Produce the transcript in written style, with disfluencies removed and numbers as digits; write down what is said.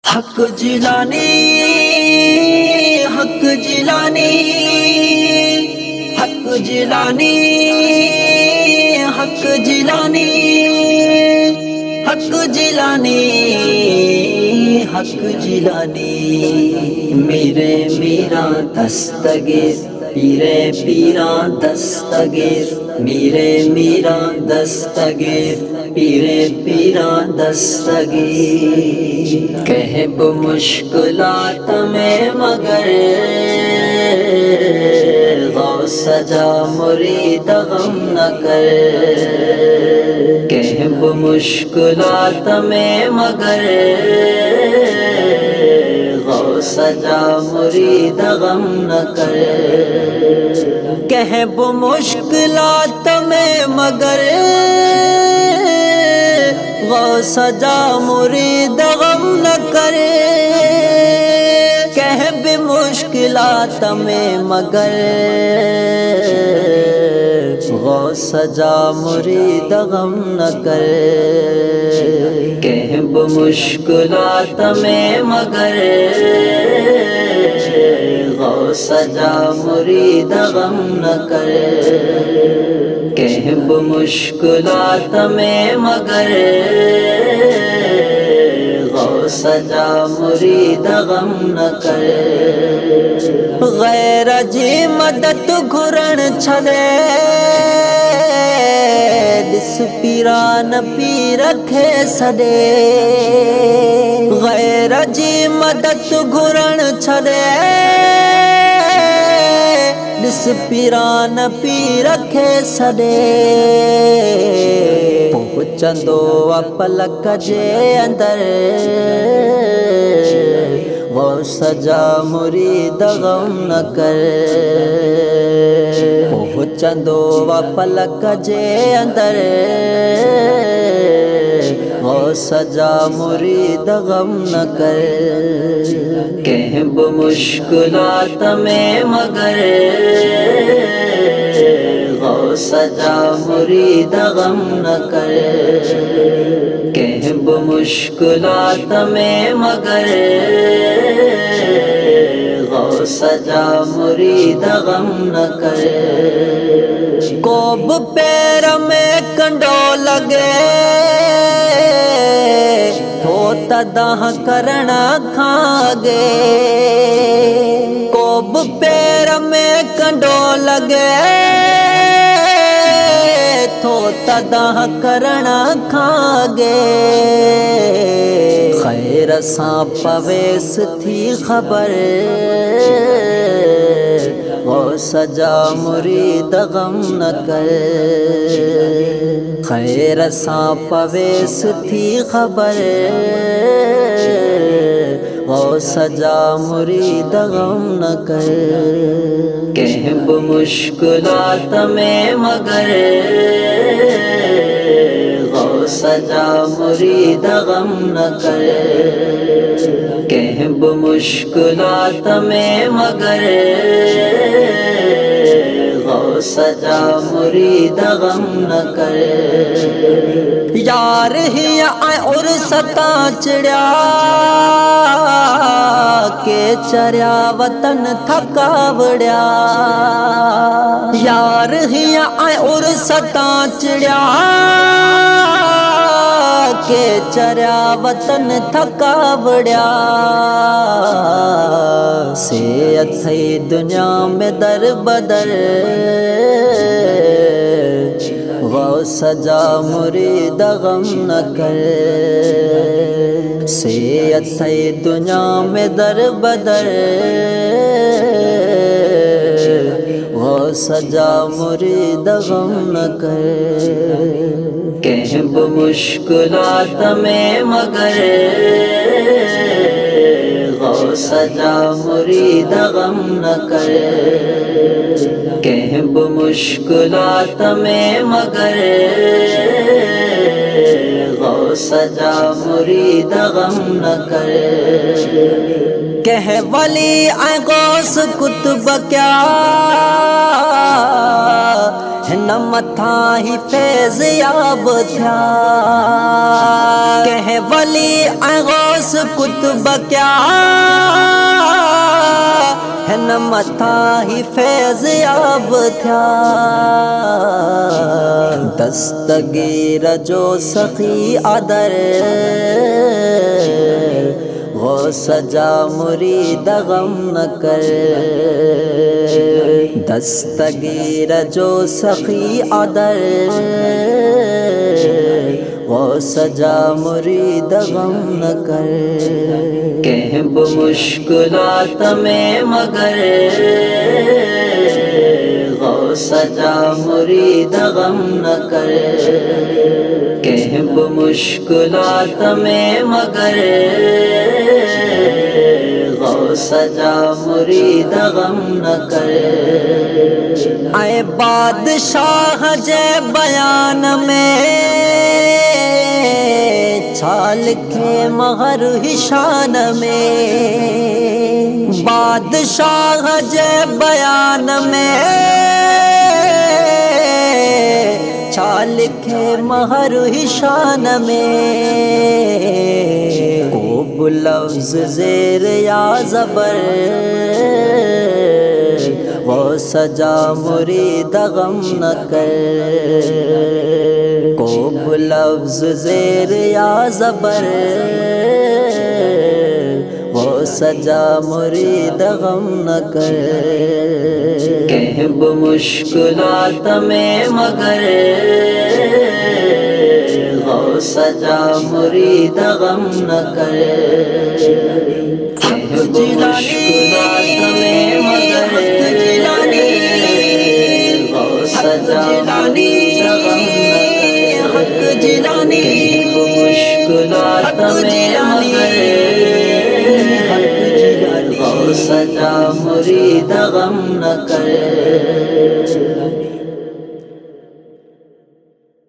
حق جلانی حق جلانی حق جلانی حق جلانی حق جلانی حق جلانی میرے میرا دستگیر پیرے پیرا دستگیر میرے میرا دستگیر پیرے پیرا دستگیر کہب مشکلات میں مگر غوث جا مرید غم نہ کر کہب مشکلات میں مگر غوث جا مرید غم نہ کر کہب مشکلات میں مگر غوث جا مرید غم نہ کرے کہب مشکلات میں مگر غوث جا مرید غم نہ کرے کہب مشکلات میں مگر غوث جا مرید غم نہ کرے کہب مشکلات میں مگر غوث جا مرید غم نہ کرے غیر جی مدد گھرن چھڑے دس پیران پی رکھے سڑے غیر جی مدد گھرن چھڑے دس پیران پی رکھے سڑے پہنچندو پلک جے اندر غوث جا مرید غم نہ کر پہنچندو پلک جے اندر غوث جا مرید غم نہ کر کہب مشکلات میں مگر غوث جا مرید غم نہ کر کہب مشکلات میں مگر غوث جا مرید غم نہ کر کوب پیر میں کنڈو لگے ہوتا داہ کرنا کھاگے کوب پیر میں کنڈو لگے ہوتا داہ کرنا کھاگے خیر ساں پویس تھی خبر غوث جا مرید غم نہ کر خیر ساں پویس تھی خبر غوث جا مرید غم نہ کر کہب مشکلات میں مگر غوث جا مرید غم نہ کر کہب مشکلات میں مگر غوث جا مرید غم نہ کر یار ہی اور ستا چڑیا کے چریا وطن تھکاوڑیا یار ہی اور ستا چڑیا کے چریا وطن تھکاوڑیا سے اتھئی دنیا میں در بدر غوث جا مرید غم نہ کر سے اتھئی دنیا میں در بدر غوث جا مرید غم نہ کر کہب مشکلات میں مگر غوث جا مرید غم نہ کر کہب مشکلات میں مگر غوث جا مرید غم نہ کر کہ ولی غوث کتب کیا نہ متھا ہی فیض یاب تھیا کہ ولی غوث کتب کیا نہ متھا ہی فیض یاب تھیا دستگیر جو سخی ادر غوث جا مرید غم نہ کر دستگیر جو سخی ادر غوث جا مرید غم نہ کر کہب مشکلات میں مگر غوث جا مرید غم نہ کر کہب مشکلات میں مگر غوث جا مرید غم نہ کر اے بادشاہ جے بیان میں چھال کے مہر شان میں بادشاہ جے بیان میں چھال کے مہر شان میں خوب لفظ زیر یا زبر غوث جا مرید غم نہ کر خوب لفظ زیر یا زبر غوث جا مرید غم نہ کر کہب مشکلات میں مگر غوث جا مرید غم نہ کر کہب مشکلات میں مگر غوث جا مرید غم نہ کر کہب مشکلات میں مگر غوث جا مرید غم نہ کر